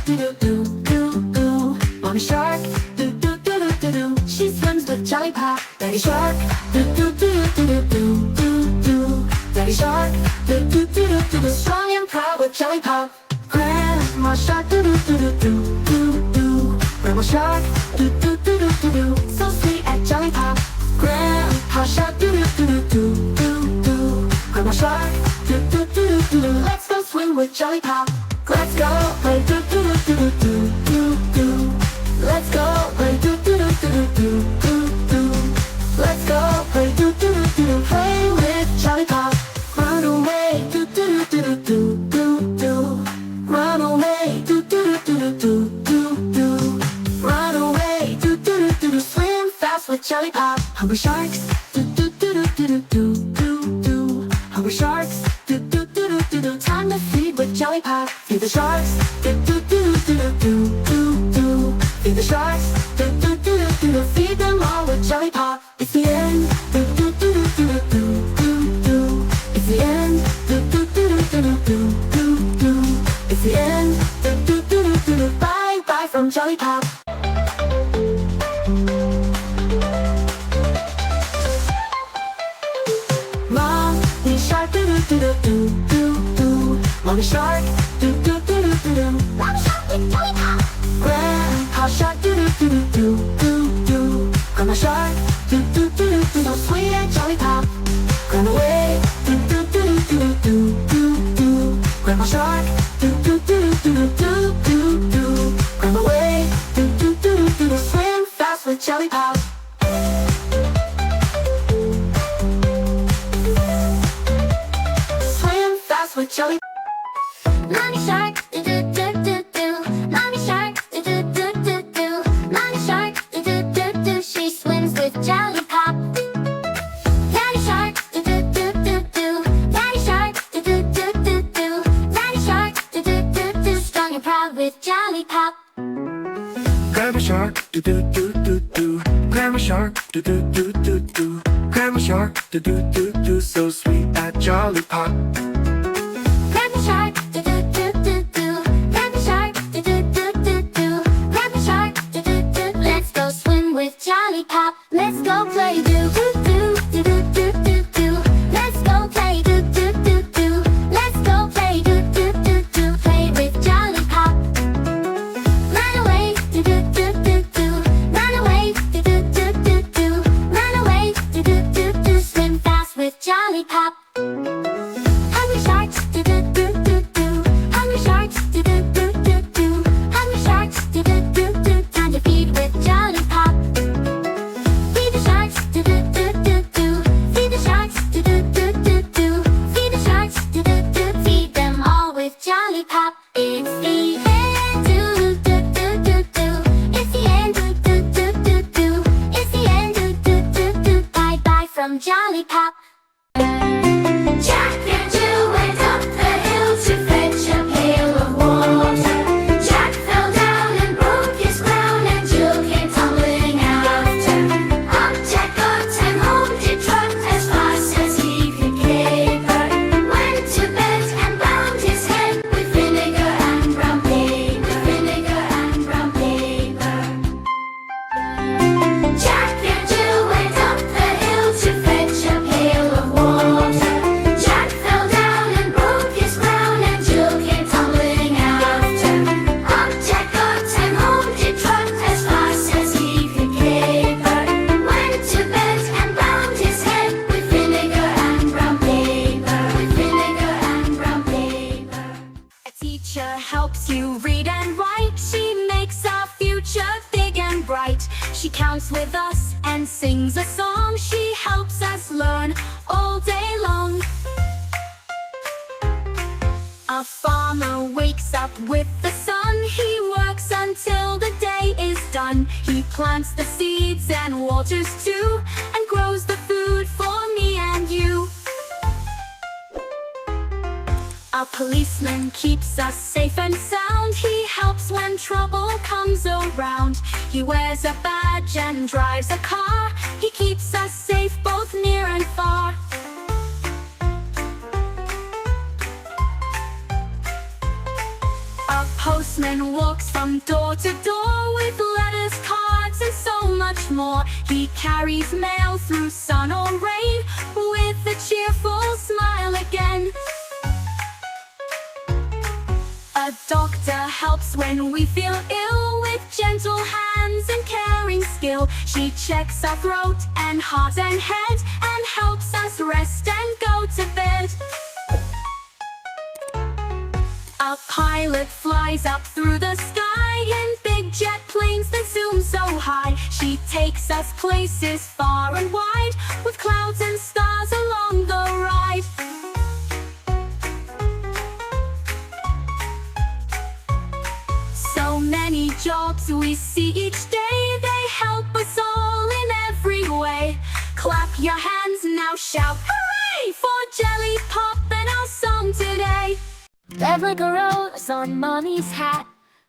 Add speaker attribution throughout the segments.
Speaker 1: do do do do do. Mommy shark, do do do do do do. She swims with Jollypop. Daddy shark, do do do do do do do do. Daddy shark, do do do do do do. Strong and proud with Jollypop. Grandma shark, do do do do do do do. Grandma shark, do do do do do do. So sweet at Jollypop. Grandpa shark, do do do do do do do. Grandma shark, do do do do do do. Let's go swim with Jollypop. Let's go play do do do do do do do. Let's go play do do do do do do do. Let's go play do do do do do. Play with Jollypop. Run away do do do do do do do. Run away do do do do do do do. Run away do do do do do. Swim fast with Jollypop. Hungry sharks do do do do do do do do. Hungry sharks do do do do do do. Time to feed with Jollypop. Feed the sharks do do do do do do do do. Feed the sharks do do do do do. Feed them all with Jollypop. It's the end do do do do do do do do. It's the end do do do do do do do do. It's the end do do do do do do. Bye bye from Jollypop. Mommy shark do do do do do do. Mommy shark do do do do do do. Mommy shark with Jollypop. Grandpa shark do do do do do do. Grandma shark do do do do do. So sweet at Jollypop. Run away do do do do do do do. Grandma shark do do do do do do do. Run away do do do do do. Swim fast with Jollypop. Swim fast with Jollypop.
Speaker 2: Mommy shark, do do do do do. Mommy shark, do do do do do. Mommy shark, do do do do. She swims with Jollypop. Daddy shark, do do do do do. Daddy shark, do do do do do. Daddy shark, do do do do. Strong and proud with Jollypop.
Speaker 3: Grandma shark, do do do do do. Grandma shark, do do do do do. Grandma shark, do do do do. So sweet at Jollypop.
Speaker 2: Grandpa shark, do do do do do. Grandpa shark, do do do do do. Grandpa shark, do do do. Let's go swim with Jollypop. Let's go play do do do do do do do do. Let's go play do do do do. Let's go play do do do do. Play with Jollypop. Run away do do do do do. Run away do do do do do. Run away do do do do. Swim fast with Jollypop. Hungry sharks do do do do do. Hungry sharks do do do do do. Hungry sharks do do do do. Time to feed with Jollypop. Feed the sharks do do do do do. Feed the sharks do do do do do. Feed the sharks do do do. Feed them all with Jollypop. It's the end do do do do do. It's the end do do do do do. It's the end do do do do. Bye bye from Jollypop. Jack and Jill went up the hill to fetch a pail of water. Jack fell down and broke his crown, and Jill came tumbling after. Up Jack got and home did trot as fast as he could caper. Went to bed and bound his head with vinegar and brown paper. Vinegar and brown paper. Jack and Jill went up the hill to fetch a pail of water. Jack fell down and broke his crown, and Jill came tumbling after. Up Jack got and home did trot as fast as he could caper. Went to bed and bound his head with vinegar and brown paper. With vinegar and brown paper.
Speaker 4: A teacher helps you read and write. She makes our future big and bright. She counts with us and sings a song. She helps us learn all day long. A farmer wakes up with the sun. He works until the day is done. He plants the seeds and waters too, and grows the food for me and you. A policeman keeps us safe and sound. He helps when trouble comes around. He wears a badge and drives a car. He keeps us safe both near and far. A post postman walks from door to door with letters, cards, and so much more. He carries mail through sun or rain with a cheerful smile again. A doctor helps when we feel ill with gentle hands and caring skill. She checks our throat and heart and head and helps us rest and go to bed. A pilot flies up through the sky in big jet planes that zoom so high. She takes us places far and wide with clouds and stars along the ride. So many jobs we see each day, they help us all in every way. Clap your hands now, shout hooray for Jollypop and our song today.
Speaker 2: Red like a rose on mommy's hat,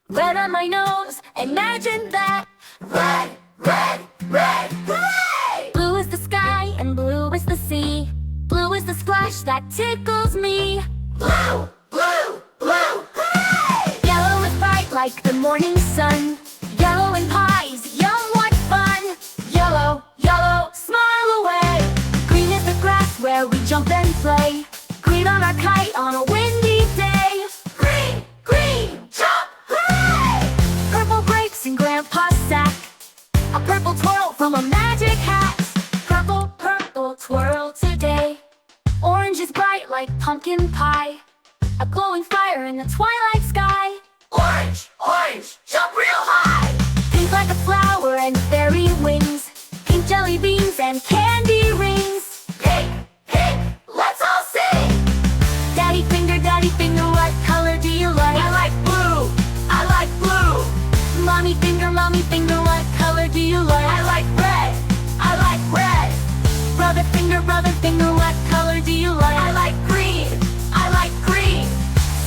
Speaker 2: red on my nose, imagine that. Red, red, red, hooray! Blue is the sky and blue is the sea. Blue is the splash that tickles me. Blue, blue, blue, hooray! Yellow is bright like the morning sun. Yellow and pies, yum, what fun! Yellow, yellow, smile away. Green is the grass where we jump and play. Green on our kite on a windy day. Green, green, jump, hooray! Purple grapes in Grandpa's sack. A purple twirl from a magic hat. Purple, purple twirl today. Orange is bright like pumpkin pie. A glowing fire in the twilight sky. Orange, orange, jump real high. Pink like a flower and fairy wings. Pink jelly beans and candy rings. Pink, pink, let's all sing. Daddy finger, what color do you like? I like blue, I like blue. Mommy finger, what color do you like? I like red, I like red. Brother finger, what color do you like? I like green, I like green.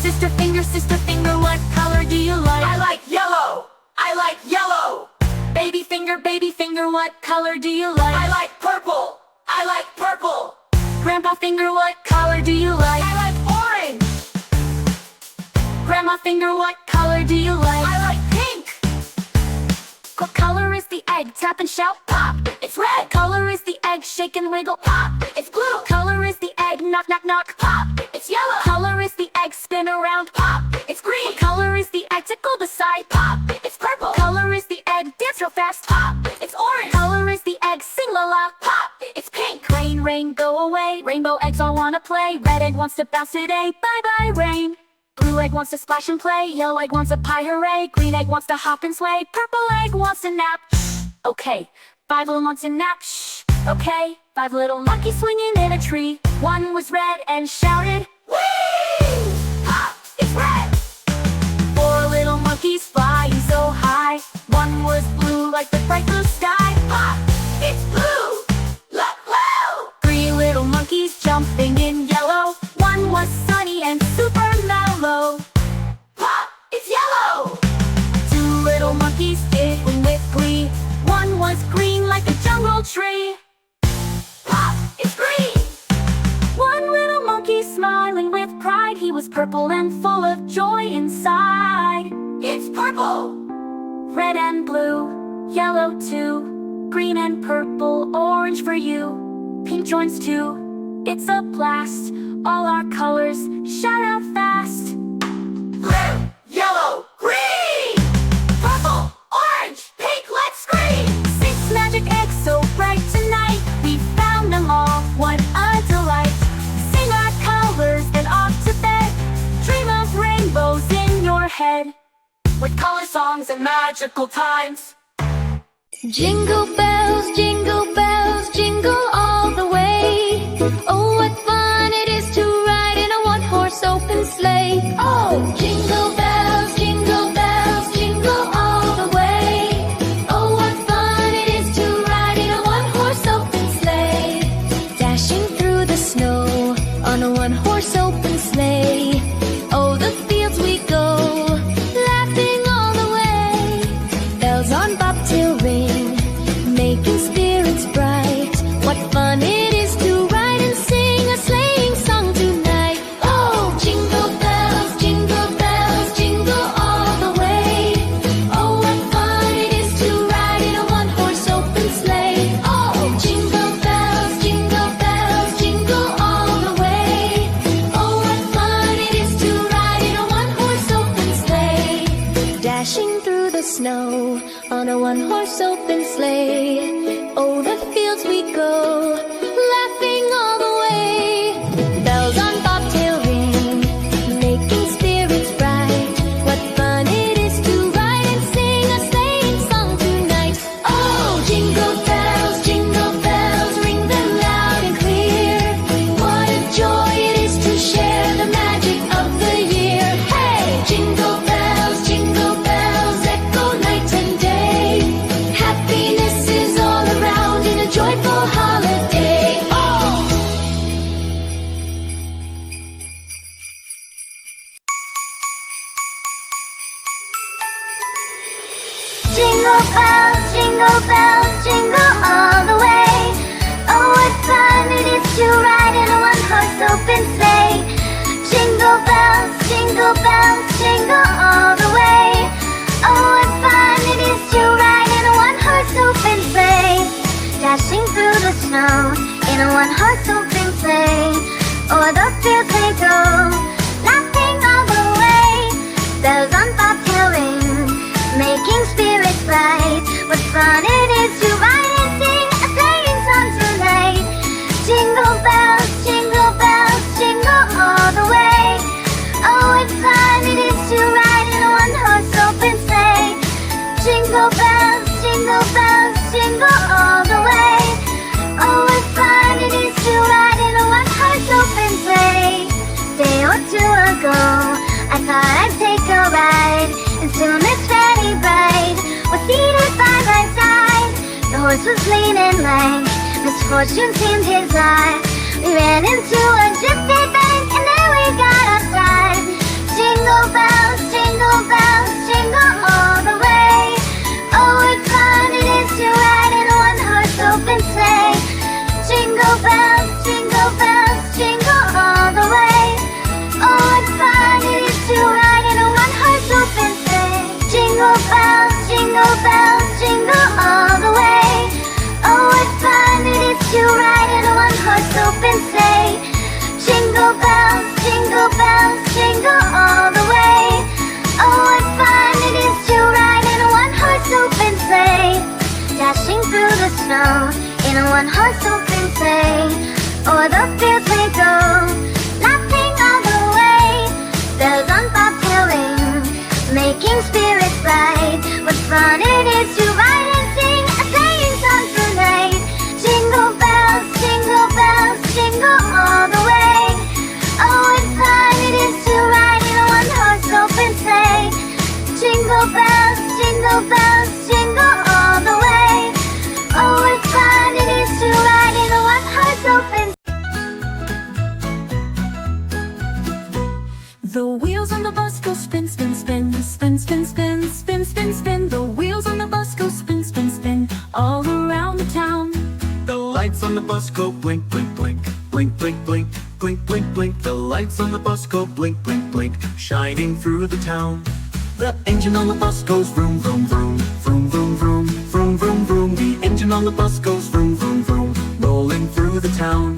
Speaker 2: Sister finger, what color do you like? I like yellow, I like yellow. Baby finger, what color do you like? I like purple, I like purple. Grandpa finger, what color do you like? I like orange. Grandma finger, what color do you like? I like pink. What color is the egg? Tap and shout, pop. It's red. What color is the egg? Shake and wiggle, pop. It's blue. What color is the egg? Knock, knock, knock, pop. It's yellow. What color is the egg? Spin around, pop. It's green. What color is the egg? Tickle the side, pop. It's purple. What color is the egg? Dance real fast, pop. It's orange. What color is the egg? Sing la la, pop. It's pink. Rain, rain, go away. Rainbow eggs all wanna play. Red egg wants to bounce today. Bye bye, rain. Blue egg wants to splash and play. Yellow egg wants a pie, hooray. Green egg wants to hop and sway. Purple egg wants to nap. Okay. 5 little monkeys in nap. Shh. Okay. 5 little monkeys swinging in a tree. One was red and shouted, whee! Pop, it's red. 4 little monkeys flying so high. One was blue like the bright blue sky. Pop, it's blue. Look, blue. 3 little monkeys jumping in yellow. One was sunny and super mellow. Pop, it's yellow. 2 little monkeys giggling with glee. One was green like a jungle tree. Pop, it's green. 1 little monkey smiling with pride. He was purple and full of joy inside. It's purple. Red and blue, yellow too. Green and purple, orange for you. Pink joins too. It's a blast. All our colors, shout out fast. Red, yellow, green. Purple, orange, pink, let's scream. 6 magic eggs so bright tonight. We found them all, what a delight. Sing our colors and off to bed. Dream of rainbows in your head. With color songs and magical times. Jingle bells, jingle all the way. Oh, what fun it is to ride in a one-horse open sleigh. Oh, jingle bells, jingle all the way. Oh, what fun it is to ride in a one-horse open sleigh. Dashing through the snow on a one-horse open sleigh. Oh, the fields we go, laughing all the way. Bells on bobtail ring, making spirits bright. What fun snow on a one-horse open sleigh. O'er the fields we go, laughing all the way. Bells on bobtail ring, making spirits bright. What fun it is to ride and sing a sleighing song tonight. Oh, jingle bells, ring them loud and clear. What a joy it is to share the magic of the year. Hey, jingle bells, echo night and day. Happiness is all around in a joyful holiday. Oh! Jingle bells, jingle all the way. Oh, what fun it is to ride in a one-horse open sleigh. Jingle bells, jingle all the way. Oh, what fun it is to ride in a one-horse open sleigh. Dashing through the snow in a one-horse open sleigh. O'er the fields they go, laughing all the way. Bells on bobtail ring, making spirits bright. What fun it is to ride and sing a sleighing song tonight. Jingle bells, jingle all the way. Oh, what fun it is to ride in a one-horse open sleigh. Jingle bells, jingle all the way. Oh, what fun it is to ride in a one-horse open sleigh. Day or two ago, I thought I'd take a ride, and soon Miss Fanny Bright was seated by my side. The horse was lean and lank, misfortune seemed his eye. We ran into a gypsy bank, and then we got outside. Jingle bells, jingle all the way. Oh, what fun it is to ride in a one-horse open sleigh. Jingle bells, jingle all the way. Oh, what fun it is to ride in a one-horse open sleigh. Jingle bells, jingle all the way. Oh, what fun it is to ride in a one-horse open sleigh. Jingle bells, jingle all the way. Oh, what fun it is to ride in a one-horse open sleigh. Dashing through the snow in a one-horse open sleigh. O'er the fields we go, laughing all the way. Bells on bobtail ring, making spirits bright. What fun it is to ride and sing a sleighing song tonight. Jingle bells, jingle all the way. Oh, what fun it is to ride in a one-horse open sleigh. Jingle bells, jingle all the way. Oh, what fun it is to ride in a one-horse open.
Speaker 4: The wheels on the bus go spin, spin, spin, spin, spin, spin, spin, spin, spin. The wheels on the bus go spin, spin, spin, all around the town.
Speaker 3: The lights on the bus go blink, blink, blink, blink, blink, blink, blink, blink, blink. The lights on the bus go blink, blink, blink, shining through the town. The engine on the bus goes vroom, vroom, vroom, vroom, vroom, vroom, vroom, vroom, vroom. The engine on the bus goes vroom, vroom, vroom, rolling through the town.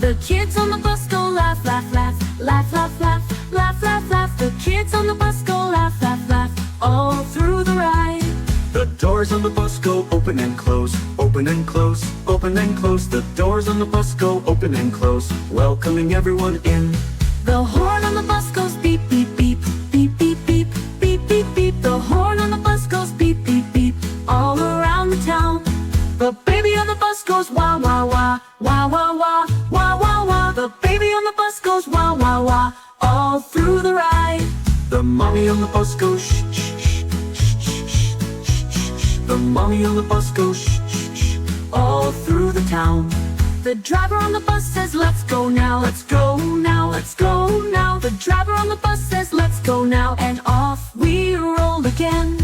Speaker 4: The kids on the bus go laugh, laugh, laugh, laugh, laugh, laugh, laugh, laugh, laugh. The kids on the bus go laugh, laugh, laugh, all through the ride.
Speaker 3: The doors on the bus go open and close, open and close, open and close. The doors on the bus go open and close, welcoming everyone in.
Speaker 4: The horn on the bus goes beep, beep, beep, beep, beep, beep, beep, beep, beep. The horn on the bus goes beep, beep, beep, all around the town. The baby on the bus goes wah, wah, wah, wah, wah, wah, wah, wah, wah. The baby on the bus goes wah, wah, wah, all through the ride.
Speaker 3: The mommy on the bus goes shh, shh, shh, shh, shh, shh, shh, shh. The mommy on the bus goes shh, shh, shh,
Speaker 4: all through the town. The driver on the bus says let's go now, let's go now, let's go now. The driver on the bus says let's go now, and off we roll again.